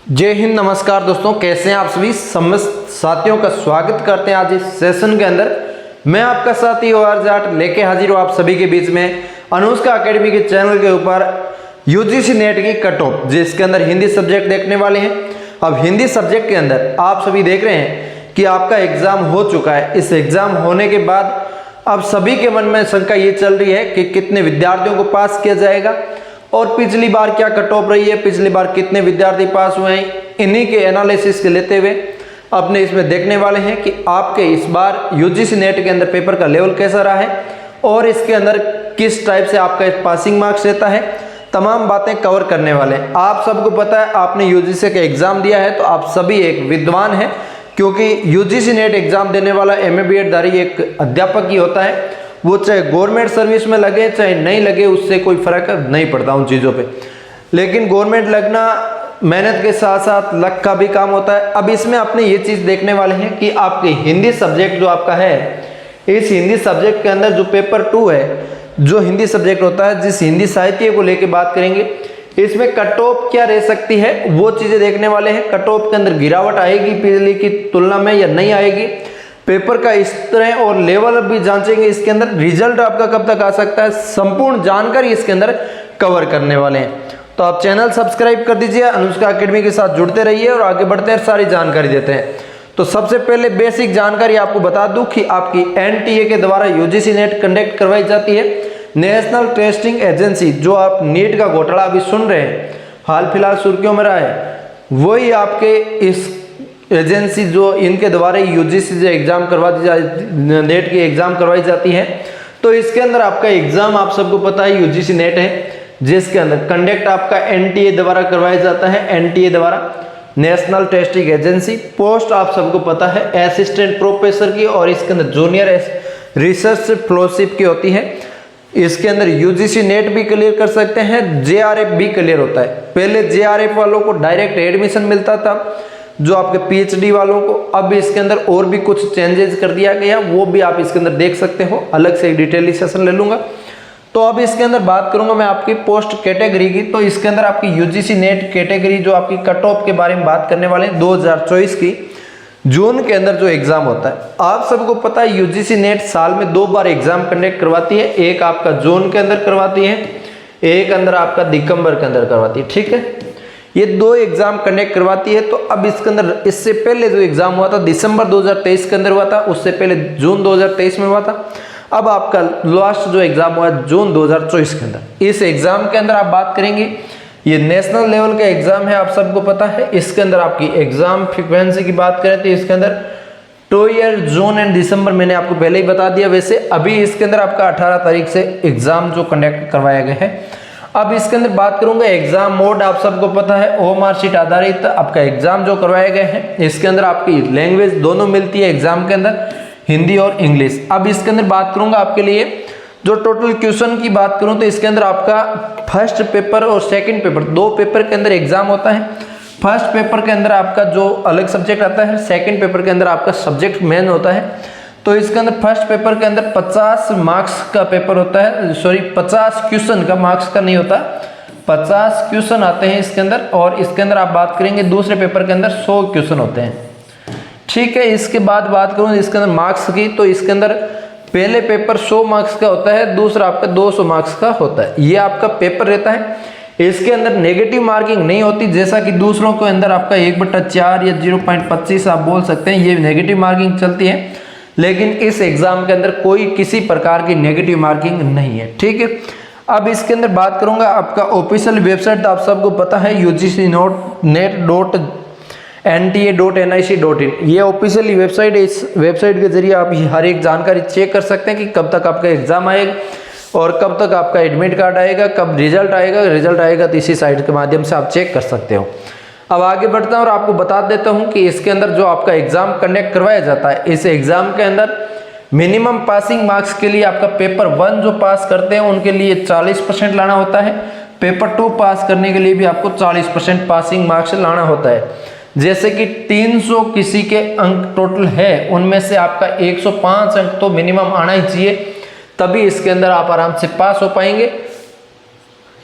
जय हिंद, नमस्कार दोस्तों, कैसे हैं आप सभी समस्त साथियों का स्वागत करते हैं आज इस सेशन के अंदर। मैं आपका साथी OR जाट लेके हाजिर हूँ आप सभी के बीच में अनुष्का एकेडमी के चैनल के ऊपर UGC नेट की कट ऑफ, जिसके अंदर हिंदी सब्जेक्ट देखने वाले हैं। अब हिंदी सब्जेक्ट के अंदर आप सभी देख रहे हैं कि आपका एग्जाम हो चुका है। इस एग्जाम होने के बाद अब सभी के मन में शंका ये चल रही है कि कितने विद्यार्थियों को पास किया जाएगा और पिछली बार क्या कट ऑफ रही है, पिछली बार कितने विद्यार्थी पास हुए हैं। इन्हीं के एनालिसिस के लेते हुए अपने इसमें देखने वाले हैं कि आपके इस बार UGC नेट के अंदर पेपर का लेवल कैसा रहा है और इसके अंदर किस टाइप से आपका पासिंग मार्क्स रहता है। तमाम बातें कवर करने वाले हैं। आप सबको पता है, आपने UGC का एग्जाम दिया है तो आप सभी एक विद्वान हैं, क्योंकि UGC नेट एग्जाम देने वाला MA BEd धारी एक अध्यापक ही होता है। वो चाहे गवर्नमेंट सर्विस में लगे चाहे नहीं लगे, उससे कोई फर्क नहीं पड़ता उन चीज़ों पे। लेकिन गवर्नमेंट लगना मेहनत के साथ साथ लक का भी काम होता है। अब इसमें अपने ये चीज़ देखने वाले हैं कि आपके हिंदी सब्जेक्ट जो आपका है, इस हिंदी सब्जेक्ट के अंदर जो पेपर 2 है, जो हिंदी सब्जेक्ट होता है, जिस हिंदी साहित्य को लेके बात करेंगे, इसमें कट ऑफ क्या रह सकती है वो चीज़ें देखने वाले हैं। कट ऑफ के अंदर गिरावट आएगी पिछली की तुलना में या नहीं आएगी, पेपर का इस तरह और लेवल भी जांचेंगे। इसके अंदर रिजल्ट आपका कब तक आ सकता है, संपूर्ण जानकारी इसके अंदर कवर करने वाले हैं। तो आप चैनल सब्सक्राइब कर दीजिए, अनुष्का एकेडमी के साथ जुड़ते रहिए और आगे बढ़ते हैं, सारी जानकारी देते हैं। तो सबसे पहले बेसिक जानकारी आपको बता दूं कि आपकी NTA के द्वारा UGC नेट कंडक्ट करवाई जाती है। नेशनल टेस्टिंग एजेंसी, जो आप नीट का घोटाला अभी सुन रहे हैं, हाल फिलहाल सुर्खियों में रहा है, वही आपके इस एजेंसी जो इनके द्वारा UGC जो एग्जाम करवा दी नेट की एग्जाम करवाई जाती है। तो इसके अंदर आपका एग्जाम आप सबको पता है UGC नेट है, जिसके अंदर कंडक्ट आपका NTA द्वारा करवाया जाता है। NTA द्वारा नेशनल टेस्टिंग एजेंसी। पोस्ट आप सबको पता है असिस्टेंट प्रोफेसर की और इसके अंदर जूनियर रिसर्च फेलोशिप की होती है। इसके अंदर UGC नेट भी क्लियर कर सकते हैं, JRF भी क्लियर होता है। पहले JRF वालों को डायरेक्ट एडमिशन मिलता था, जो आपके PhD वालों को। अब इसके अंदर और भी कुछ चेंजेस कर दिया गया, वो भी आप इसके अंदर देख सकते हो। अलग से एक डिटेल सेशन ले लूंगा। तो अब इसके अंदर बात करूंगा मैं आपकी पोस्ट कैटेगरी की। तो इसके अंदर आपकी UGC नेट कैटेगरी जो आपकी कट ऑफ के बारे में बात करने वाले हैं, 2024 की जून के अंदर जो एग्जाम होता है। आप सबको पता है UGC नेट साल में 2 बार एग्जाम कंडक्ट करवाती है। एक आपका जून के अंदर करवाती है, एक अंदर आपका दिसंबर के अंदर करवाती है। ठीक है, ये 2 एग्जाम कंडक्ट करवाती है। तो अब इसके अंदर इससे पहले जो एग्जाम हुआ था दिसंबर 2023 के अंदर हुआ था, उससे पहले जून 2023 में हुआ था। अब आपका लास्ट जो एग्जाम हुआ है जून 2024 के अंदर। इस एग्जाम के अंदर आप बात करेंगे, ये नेशनल लेवल का एग्जाम है, आप सबको पता है। इसके अंदर आपकी एग्जाम फ्रीक्वेंसी की बात करें तो इसके अंदर 2 ईयर जून एंड दिसंबर मैंने आपको पहले ही बता दिया। वैसे अभी इसके अंदर आपका 18 तारीख से एग्जाम जो कंडक्ट करवाया गया है। अब इसके अंदर बात करूंगा एग्जाम मोड, आप सबको पता है OMR शीट आधारित आपका एग्जाम जो करवाया गया है। इसके अंदर आपकी लैंग्वेज दोनों मिलती है एग्जाम के अंदर, हिंदी और इंग्लिश। अब इसके अंदर बात करूंगा आपके लिए जो टोटल क्वेश्चन की बात करूं तो इसके अंदर आपका फर्स्ट पेपर और सेकंड पेपर, 2 पेपर के अंदर एग्जाम होता है। फर्स्ट पेपर के अंदर आपका जो अलग सब्जेक्ट आता है, सेकंड पेपर के अंदर आपका सब्जेक्ट मेन होता है। तो इसके अंदर फर्स्ट पेपर के अंदर 50 मार्क्स का पेपर होता है, 50 क्वेश्चन का, मार्क्स का नहीं होता, 50 क्वेश्चन आते हैं इसके अंदर। और इसके अंदर आप बात करेंगे दूसरे पेपर के अंदर 100 क्वेश्चन होते हैं। ठीक है, इसके बाद बात करूँ इसके अंदर मार्क्स की, तो इसके अंदर पहले पेपर 100 मार्क्स का होता है, दूसरा आपका 200 मार्क्स का होता है। ये आपका पेपर रहता है। इसके अंदर नेगेटिव मार्किंग नहीं होती, जैसा कि दूसरों के अंदर आपका 1/4 या 0.25 आप बोल सकते हैं, ये नेगेटिव मार्किंग चलती है। लेकिन इस एग्जाम के अंदर कोई किसी प्रकार की नेगेटिव मार्किंग नहीं है। ठीक है, अब इसके अंदर बात करूंगा आपका ऑफिशियल वेबसाइट, आप सबको पता है UGCnet.nta.nic.in, ये ऑफिशियली वेबसाइट है। इस वेबसाइट के जरिए आप हर एक जानकारी चेक कर सकते हैं कि कब तक आपका एग्जाम आएगा और कब तक आपका एडमिट कार्ड आएगा, कब रिजल्ट आएगा तो इसी साइट के माध्यम से आप चेक कर सकते हो। अब आगे बढ़ता हूं और आपको बता देता हूं कि इसके अंदर जो आपका एग्जाम कंडक्ट करवाया जाता है, इस एग्जाम के अंदर मिनिमम पासिंग मार्क्स के लिए आपका पेपर 1 जो पास करते हैं उनके लिए 40% लाना होता है। पेपर 2 पास करने के लिए भी आपको 40% पासिंग मार्क्स लाना होता है। जैसे कि 300 किसी के अंक टोटल है, उनमें से आपका 105 अंक तो मिनिमम आना ही चाहिए, तभी इसके अंदर आप आराम से पास हो पाएंगे।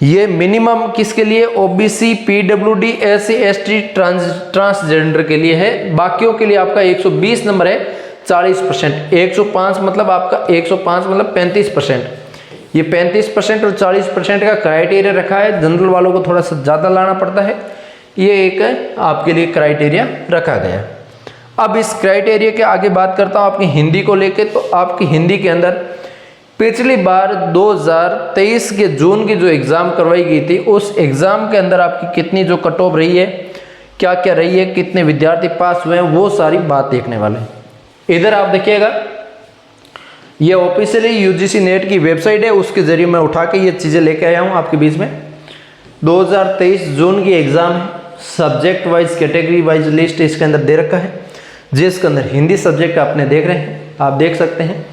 ये मिनिमम किसके लिए, OBC, PWD, SC, ST, transgender के लिए है। बाकियों के लिए आपका 120 नंबर है 40%। 105 मतलब आपका 105 मतलब 35%। ये 35% और 40% का क्राइटेरिया रखा है। जनरल वालों को थोड़ा सा ज़्यादा लाना पड़ता है, ये एक आपके लिए क्राइटेरिया रखा गया। अब इस क्राइटेरिया के आगे बात करता हूँ आपकी हिंदी को लेके। तो आपकी हिंदी के अंदर पिछली बार 2023 के जून की जो एग्ज़ाम करवाई गई थी, उस एग्ज़ाम के अंदर आपकी कितनी जो कट ऑफ रही है, क्या क्या रही है, कितने विद्यार्थी पास हुए हैं, वो सारी बात देखने वाले हैं। इधर आप देखिएगा, ये ऑफिशियली यूजीसी नेट की वेबसाइट है, उसके जरिए मैं उठा के ये चीज़ें लेके आया हूँ आपके बीच में। 2023 जून की एग्ज़ाम है, subject wise category wise list इसके अंदर दे रखा है, जिसके अंदर हिंदी सब्जेक्ट आपने देख रहे हैं, आप देख सकते हैं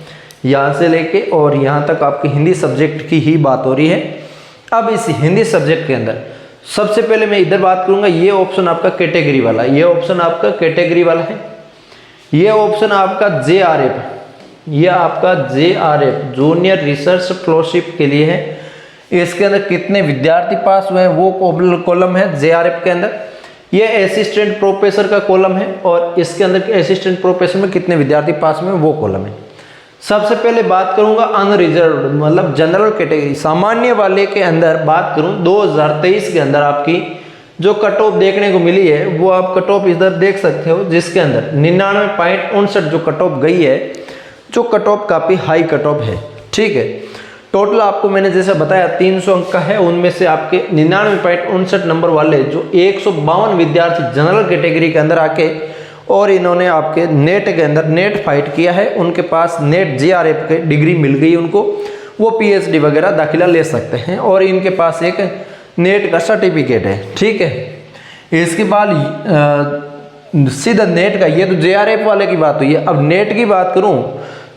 यहाँ से लेके और यहाँ तक आपकी हिंदी सब्जेक्ट की ही बात हो रही है। अब इस हिंदी सब्जेक्ट के अंदर सबसे पहले मैं इधर बात करूँगा, ये ऑप्शन आपका कैटेगरी वाला, ये ऑप्शन आपका कैटेगरी वाला है। ये ऑप्शन आपका JRF, ये आपका JRF जूनियर रिसर्च फेलोशिप के लिए है। इसके अंदर कितने विद्यार्थी पास हुए हैं वो कॉलम है JRF के अंदर। ये असिस्टेंट प्रोफेसर का कॉलम है और इसके अंदर असिस्टेंट प्रोफेसर में कितने विद्यार्थी पास हुए हैं वो कॉलम है। सबसे पहले बात करूंगा अनरिजर्व मतलब जनरल कैटेगरी, सामान्य वाले के अंदर बात करूं 2023 के अंदर आपकी जो कट ऑफ देखने को मिली है, वो आप कट ऑफ इधर देख सकते हो, जिसके अंदर 99.59 जो कट ऑफ गई है, जो कट ऑफ काफ़ी हाई कट ऑफ है। ठीक है, टोटल आपको मैंने जैसे बताया 300 अंक का है, उनमें से आपके 99.59 नंबर वाले जो 152 विद्यार्थी जनरल कैटेगरी के अंदर आके और इन्होंने आपके नेट के अंदर नेट फाइट किया है, उनके पास नेट JRF की डिग्री मिल गई उनको, वो PhD वगैरह दाखिला ले सकते हैं और इनके पास एक नेट का सर्टिफिकेट है। ठीक है, इसके बाद सीधा नेट का, ये तो JRF वाले की बात हुई है। अब नेट की बात करूं,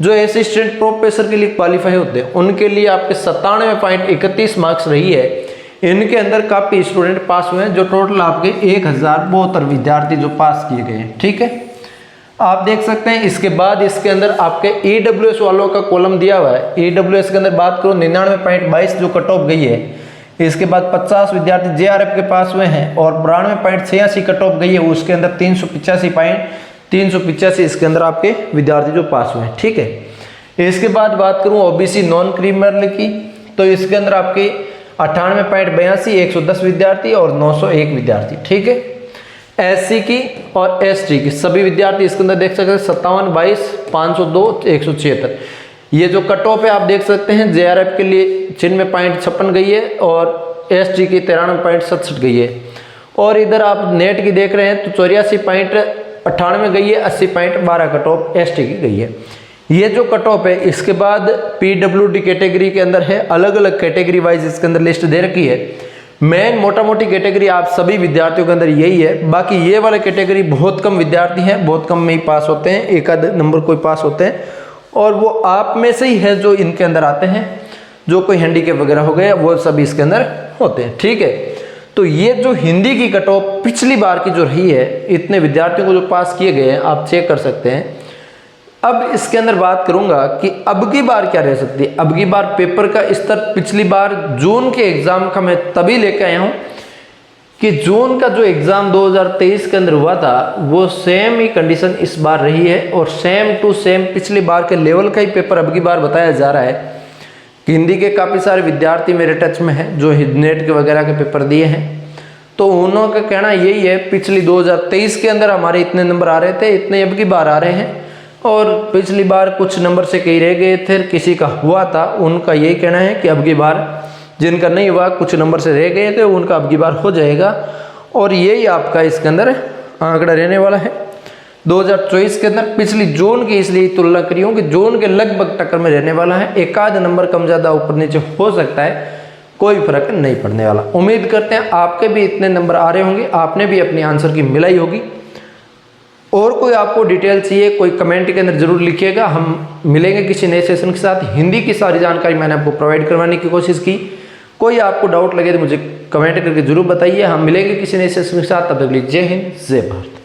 जो असिस्टेंट प्रोफेसर के लिए क्वालिफाई होते हैं उनके लिए आपके 97.31 मार्क्स रही है। इनके अंदर काफ़ी स्टूडेंट पास हुए हैं, जो टोटल आपके 1072 विद्यार्थी जो पास किए गए हैं। ठीक है, आप देख सकते हैं। इसके बाद इसके अंदर आपके EWS वालों का कॉलम दिया हुआ है। EWS के अंदर बात करो 99.22 जो कट ऑफ गई है। इसके बाद 50 विद्यार्थी JRF के पास हुए हैं और 92.86 कट ऑफ गई है, उसके अंदर 385 इसके अंदर आपके विद्यार्थी जो पास हुए हैं। ठीक है, इसके बाद बात करूं OBC नॉन क्रीमिनल की, तो इसके अंदर आपके 98.82 110 विद्यार्थी और 901 विद्यार्थी। ठीक है, SC की और ST की सभी विद्यार्थी इसके अंदर देख सकते हैं 57 22 502 176। ये जो कट ऑफ है आप देख सकते हैं, JRF के लिए 96.56 गई है और ST की 93.67 गई है। और इधर आप नेट की देख रहे हैं तो 84.98 गई है, 80.12 कट ऑफ ST की गई है। ये जो कट ऑफ है, इसके बाद PWD कैटेगरी के अंदर है, अलग अलग कैटेगरी वाइज इसके अंदर लिस्ट दे रखी है। मेन मोटा मोटी कैटेगरी आप सभी विद्यार्थियों के अंदर यही है। बाकी ये वाले कैटेगरी बहुत कम विद्यार्थी हैं, बहुत कम में ही पास होते हैं, एक आध नंबर कोई पास होते हैं और वो आप में से ही है जो इनके अंदर आते हैं, जो कोई हैंडीकैप वगैरह हो गए वो सभी इसके अंदर होते हैं। ठीक है, तो ये जो हिंदी की कट ऑफ पिछली बार की जो रही है, इतने विद्यार्थियों को जो पास किए गए हैं आप चेक कर सकते हैं। अब इसके अंदर बात करूंगा कि अब की बार क्या रह सकती है। अब की बार पेपर का स्तर पिछली बार जून के एग्जाम का मैं तभी लेके आया हूं कि जून का जो एग्जाम 2023 के अंदर हुआ था वो सेम ही कंडीशन इस बार रही है और सेम टू सेम पिछली बार के लेवल का ही पेपर अब की बार बताया जा रहा है। हिंदी के काफ़ी सारे विद्यार्थी मेरे टच में हैं जो नेट के वगैरह के पेपर दिए हैं, तो उन्होंने का कहना यही है पिछली 2023 के अंदर हमारे इतने नंबर आ रहे थे, इतने अब की बार आ रहे हैं और पिछली बार कुछ नंबर से कई रह गए थे, किसी का हुआ था, उनका यही कहना है कि अब की बार जिनका नहीं हुआ कुछ नंबर से रह गए थे उनका अब की बार हो जाएगा। और यही आपका इसके अंदर आंकड़ा रहने वाला है 2024 के अंदर। पिछली जून की इसलिए तुलना करी हूँ कि जून के लगभग टक्कर में रहने वाला है, एक आध नंबर कम ज़्यादा ऊपर नीचे हो सकता है, कोई फर्क नहीं पड़ने वाला। उम्मीद करते हैं आपके भी इतने नंबर आ रहे होंगे, आपने भी अपनी आंसर की मिलाई होगी। और कोई आपको डिटेल चाहिए कोई कमेंट के अंदर जरूर लिखिएगा, हम मिलेंगे किसी नए सेशन के साथ। हिंदी की सारी जानकारी मैंने आपको प्रोवाइड करवाने की कोशिश की, कोई आपको डाउट लगे तो मुझे कमेंट करके जरूर बताइए। हम मिलेंगे किसी नए सेशन के साथ, तब तक के लिए जय हिंद जय भारत।